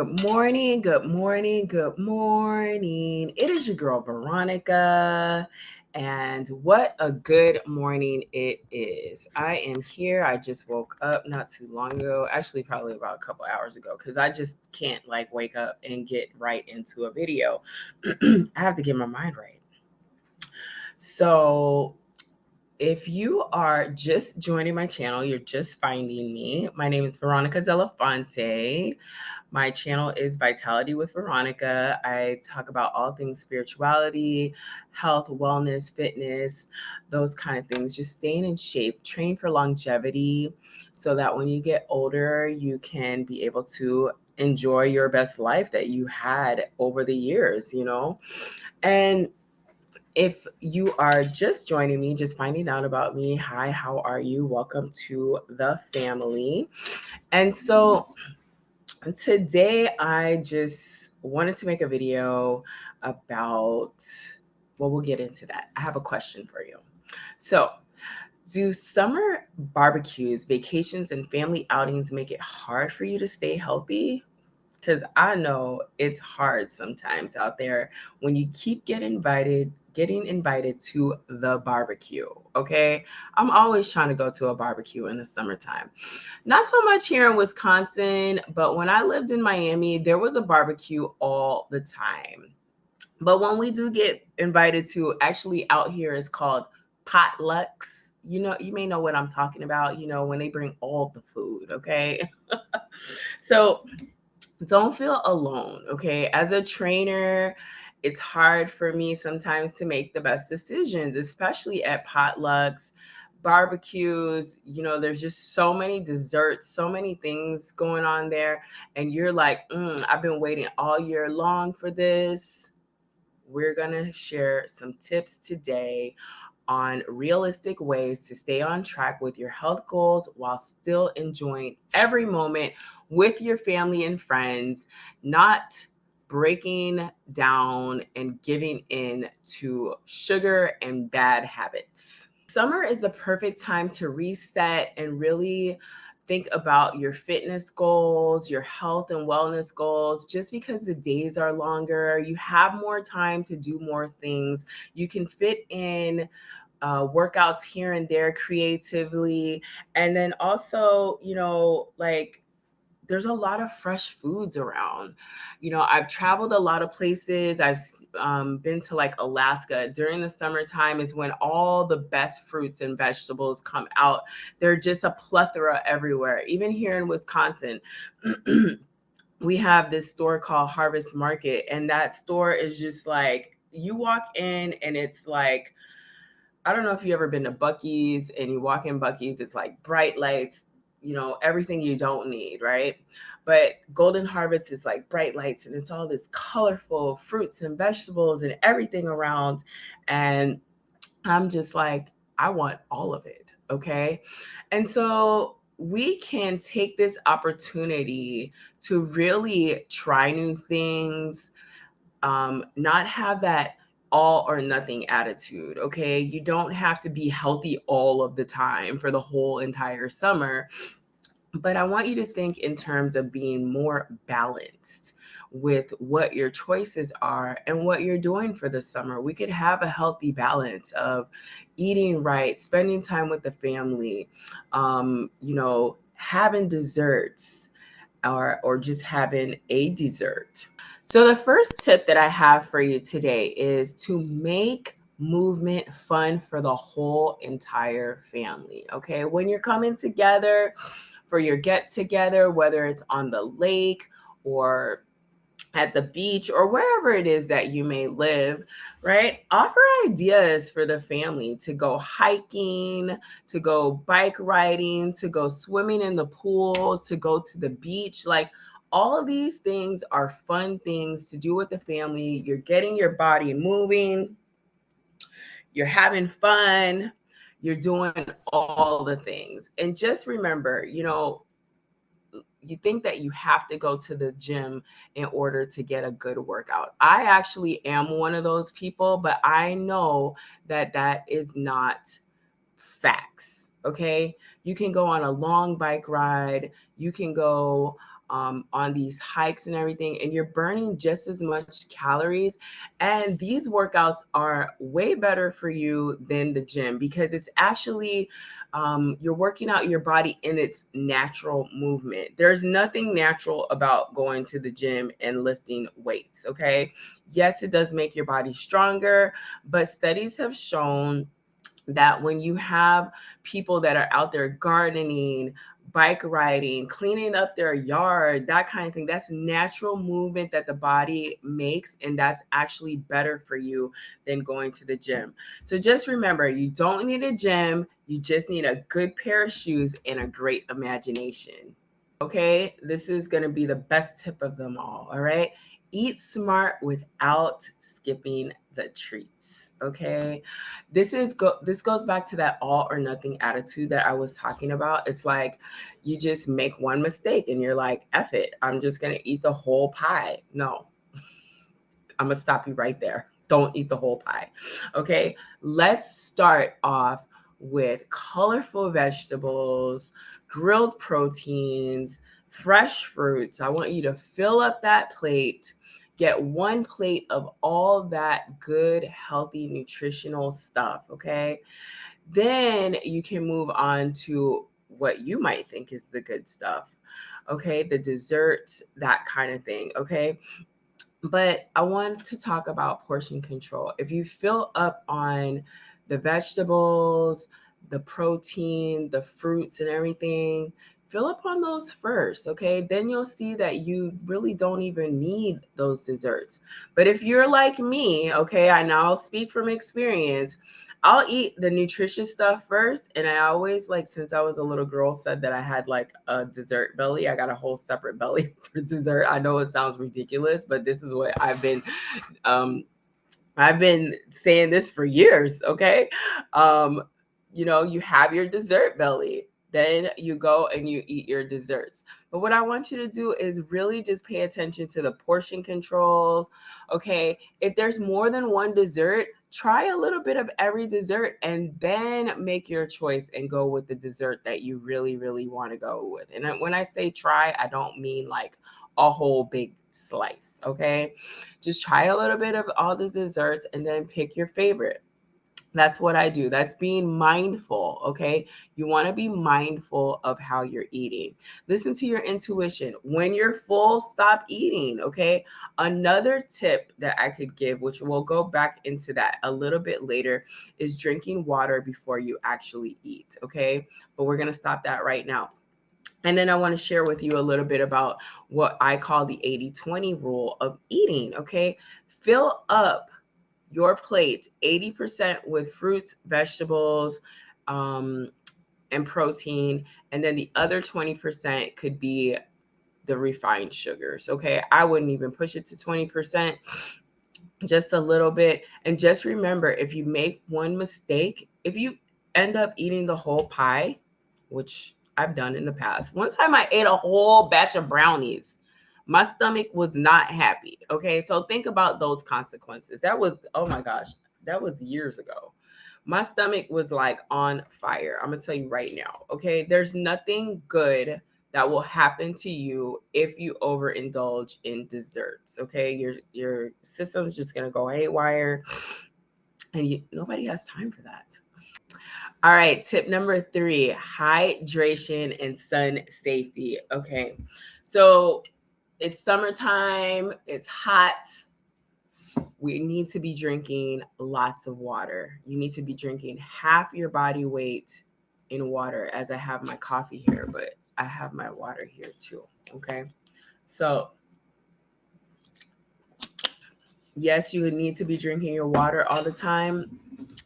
Good morning, good morning, good morning. It is your girl Veronica, and what a good morning it is. I am here. I just woke up not too long ago, actually, probably about a couple hours ago, because I just can't like wake up and get right into a video. I have to get my mind right. So, if you are just joining my channel, you're just finding me. My name is Veronica Delafonte. My channel is Vitality with Veronica. I talk about all things spirituality, health, wellness, fitness, those kind of things. Just staying in shape, train for longevity so that when you get older, you can be able to enjoy your best life that you had over the years. And if you are just joining me, just finding out about me, hi, how are you? Welcome to the family. And so today I just wanted to make a video about, well, we'll get into that. I have a question for you. So, do summer barbecues, vacations, and family outings make it hard for you to stay healthy? Because I know it's hard sometimes out there when you keep getting invited to the barbecue. Okay. I'm always trying to go to a barbecue in the summertime. Not so much here in Wisconsin, but when I lived in Miami, there was a barbecue all the time. But when we do get invited to, actually out here is called potlucks. You may know what I'm talking about, when they bring all the food, okay? So don't feel alone, okay? As a trainer, it's hard for me sometimes to make the best decisions, especially at potlucks, barbecues. There's just so many desserts, so many things going on there. And you're like, I've been waiting all year long for this. We're going to share some tips today on realistic ways to stay on track with your health goals while still enjoying every moment with your family and friends, not breaking down and giving in to sugar and bad habits. Summer is the perfect time to reset and really think about your fitness goals, your health and wellness goals. Just because the days are longer, you have more time to do more things. You can fit in workouts here and there creatively. And then also, like there's a lot of fresh foods around. I've traveled a lot of places. I've been to like Alaska. During the summertime is when all the best fruits and vegetables come out. They're just a plethora everywhere. Even here in Wisconsin, we have this store called Harvest Market, and that store is just like you walk in and it's like, I don't know if you ever been to Buc-ee's and you walk in Buc-ee's, it's like bright lights, everything you don't need, right? But Golden Harvest is like bright lights and it's all this colorful fruits and vegetables and everything around. And I'm just like, I want all of it. Okay. And so we can take this opportunity to really try new things, not have that all or nothing attitude. Okay. You don't have to be healthy all of the time for the whole entire summer. But I want you to think in terms of being more balanced with what your choices are and what you're doing for the summer. We could have a healthy balance of eating right, spending time with the family, having desserts or just having a dessert. So the first tip that I have for you today is to make movement fun for the whole entire family. Okay. When you're coming together for your get together, whether it's on the lake or at the beach or wherever it is that you may live, right? Offer ideas for the family to go hiking, to go bike riding, to go swimming in the pool, to go to the beach. Like all of these things are fun things to do with the family. You're getting your body moving, you're having fun, you're doing all the things. And just remember, you think that you have to go to the gym in order to get a good workout. I actually am one of those people, but I know that that is not facts. Okay. You can go on a long bike ride. You can go on these hikes and everything, and you're burning just as much calories. And these workouts are way better for you than the gym because it's actually you're working out your body in its natural movement. There's nothing natural about going to the gym and lifting weights. Okay. Yes, it does make your body stronger, but studies have shown that when you have people that are out there gardening, bike riding, cleaning up their yard, that kind of thing, that's natural movement that the body makes. And that's actually better for you than going to the gym. So just remember, you don't need a gym. You just need a good pair of shoes and a great imagination. Okay, this is going to be the best tip of them all right? Eat smart without skipping the treats. Okay, this goes back to that all or nothing attitude that I was talking about. It's like you just make one mistake and you're like, F it, I'm just going to eat the whole pie. No, I'm going to stop you right there. Don't eat the whole pie. Okay, let's start off with colorful vegetables, grilled proteins, fresh fruits. I want you to fill up that plate. Get one plate of all that good, healthy, nutritional stuff. Okay, then you can move on to what you might think is the good stuff. Okay, the desserts, that kind of thing. Okay, but I want to talk about portion control. If you fill up on the vegetables, the protein, the fruits, and everything, fill up on those first, okay? Then you'll see that you really don't even need those desserts. But if you're like me, okay, I now speak from experience. I'll eat the nutritious stuff first. And I always, like, since I was a little girl, said that I had like a dessert belly. I got a whole separate belly for dessert. I know it sounds ridiculous, but this is what um, I've been saying this for years. Okay. Um, you have your dessert belly, then you go and you eat your desserts. But what I want you to do is really just pay attention to the portion control. Okay. If there's more than one dessert, try a little bit of every dessert and then make your choice and go with the dessert that you really, really want to go with. And when I say try, I don't mean like a whole big slice. Okay. Just try a little bit of all the desserts and then pick your favorite. That's what I do. That's being mindful. Okay. You want to be mindful of how you're eating. Listen to your intuition. When you're full, stop eating. Okay. Another tip that I could give, which we'll go back into that a little bit later, is drinking water before you actually eat. Okay. But we're going to stop that right now. And then I want to share with you a little bit about what I call the 80-20 rule of eating. Okay. Fill up your plate 80% with fruits, vegetables, and protein. And then the other 20% could be the refined sugars. Okay. I wouldn't even push it to 20%, just a little bit. And just remember, if you make one mistake, if you end up eating the whole pie, which I've done in the past, one time I ate a whole batch of brownies. My stomach was not happy. Okay. So think about those consequences. That was, oh my gosh, that was years ago. My stomach was like on fire. I'm going to tell you right now. Okay. There's nothing good that will happen to you if you overindulge in desserts. Okay, your system's just gonna go haywire, and nobody has time for that. All right, tip number 3: hydration and sun safety. Okay, so it's summertime. It's hot. We need to be drinking lots of water. You need to be drinking half your body weight in water. As I have my coffee here, but I have my water here too. Okay. So, yes, you would need to be drinking your water all the time,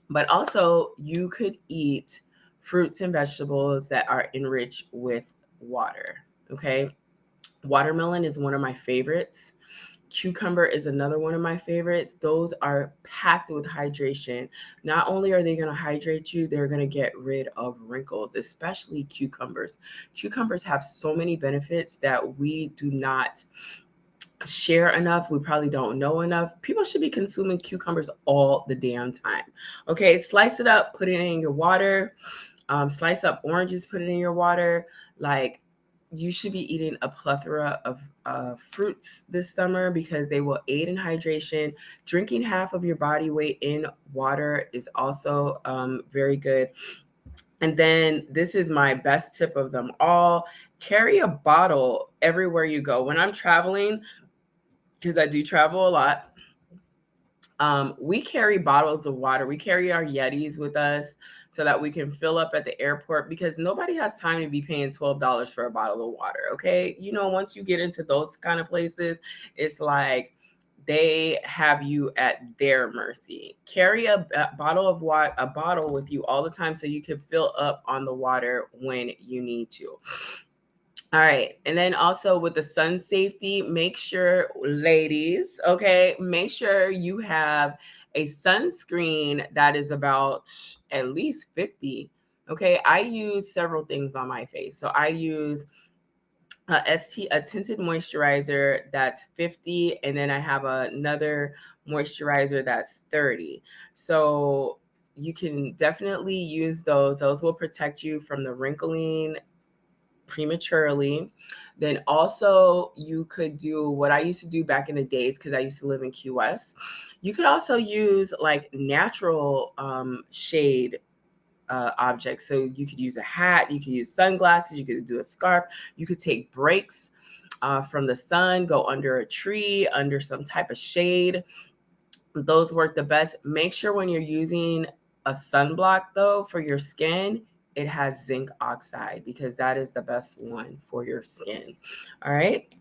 but also you could eat fruits and vegetables that are enriched with water. Okay. Watermelon is one of my favorites. Cucumber is another one of my favorites. Those are packed with hydration. Not only are they going to hydrate you, they're going to get rid of wrinkles, especially cucumbers. Cucumbers have so many benefits that we do not share enough. We probably don't know enough. People should be consuming cucumbers all the damn time. Okay, slice it up, put it in your water. Slice up oranges, put it in your water. Like, you should be eating a plethora of fruits this summer because they will aid in hydration. Drinking half of your body weight in water is also very good. And then this is my best tip of them all. Carry a bottle everywhere you go. When I'm traveling, because I do travel a lot, we carry bottles of water. We carry our Yetis with us so that we can fill up at the airport because nobody has time to be paying $12 for a bottle of water. Okay. You know, once you get into those kind of places, it's like they have you at their mercy. Carry a bottle of water, a bottle with you all the time so you can fill up on the water when you need to. All right. And then also with the sun safety, make sure, ladies, okay, make sure you have a sunscreen that is about at least 50. Okay. I use several things on my face. So I use a tinted moisturizer that's 50. And then I have another moisturizer that's 30. So you can definitely use those. Those will protect you from the wrinkling prematurely. Then also you could do what I used to do back in the days because I used to live in Key West. You could also use like natural shade objects. So you could use a hat, you could use sunglasses, you could do a scarf, you could take breaks from the sun, go under a tree, under some type of shade. Those work the best. Make sure when you're using a sunblock though for your skin, it has zinc oxide because that is the best one for your skin. All right.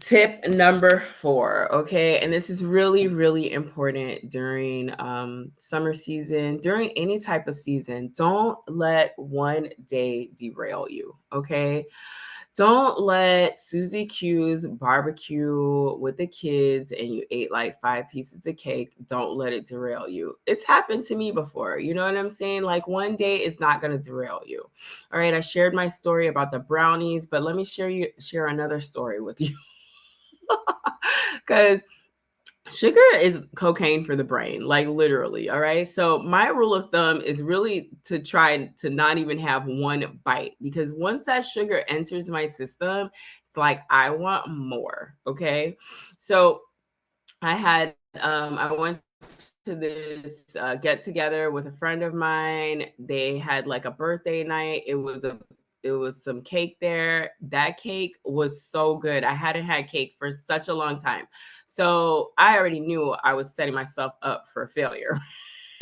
Tip number 4. Okay. And this is really, really important during summer season, during any type of season. Don't let one day derail you. Okay. Don't let Susie Q's barbecue with the kids and you ate like 5 pieces of cake. Don't let it derail you. It's happened to me before. You know what I'm saying? Like one day is not going to derail you. All right. I shared my story about the brownies, but let me share another story with you. Because sugar is cocaine for the brain, like literally. All right. So, my rule of thumb is really to try to not even have one bite because once that sugar enters my system, it's like I want more. Okay. So, I went to this get together with a friend of mine. They had like a birthday night. It was some cake there. That cake was so good. I hadn't had cake for such a long time. So I already knew I was setting myself up for failure.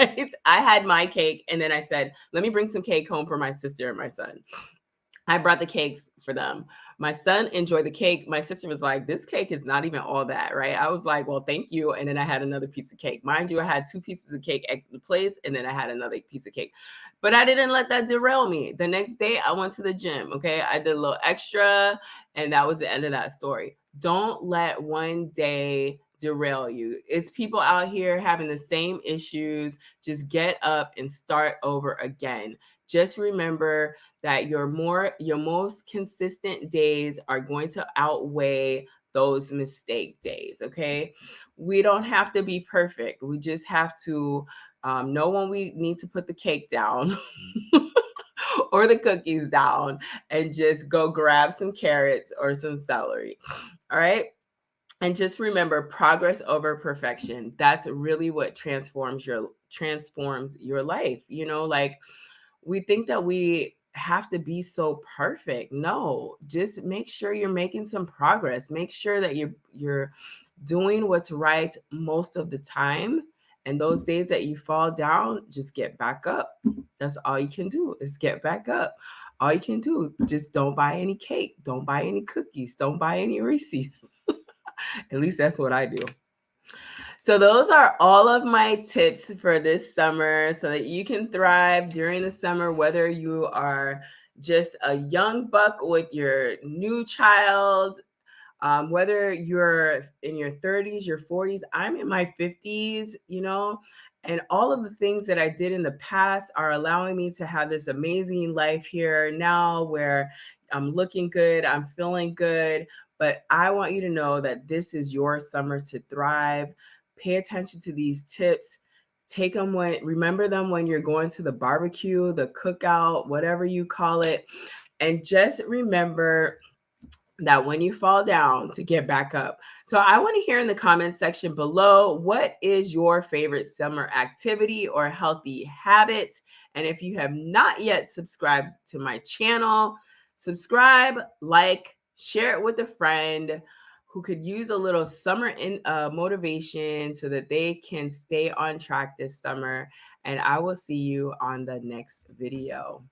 Right? I had my cake and then I said, let me bring some cake home for my sister and my son. I brought the cakes for them. My son enjoyed the cake. My sister was like, this cake is not even all that, right? I was like, well, thank you. And then I had another piece of cake. Mind you, I had 2 pieces of cake at the place, and then I had another piece of cake. But I didn't let that derail me. The next day, I went to the gym, okay? I did a little extra, and that was the end of that story. Don't let one day derail you. It's people out here having the same issues. Just get up and start over again. Just remember that your most consistent days are going to outweigh those mistake days. Okay. We don't have to be perfect. We just have to know when we need to put the cake down or the cookies down and just go grab some carrots or some celery. All right. And just remember, progress over perfection. That's really what transforms your life. You know, like we think that we have to be so perfect. No, just make sure you're making some progress. Make sure that you're doing what's right most of the time. And those days that you fall down, just get back up. That's all you can do is get back up. All you can do, just don't buy any cake, don't buy any cookies, don't buy any Reese's. At least that's what I do. So those are all of my tips for this summer so that you can thrive during the summer, whether you are just a young buck with your new child, whether you're in your 30s, your 40s. I'm in my 50s, you know, and all of the things that I did in the past are allowing me to have this amazing life here now where I'm looking good, I'm feeling good. But I want you to know that this is your summer to thrive. Pay attention to these tips. Take them remember them when you're going to the barbecue, the cookout, whatever you call it, And just remember that when you fall down, to get back up. So I want to hear in the comment section below, what is your favorite summer activity or healthy habit? And if you have not yet subscribed to my channel, subscribe, like, share it with a friend who could use a little summer motivation so that they can stay on track this summer. And I will see you on the next video.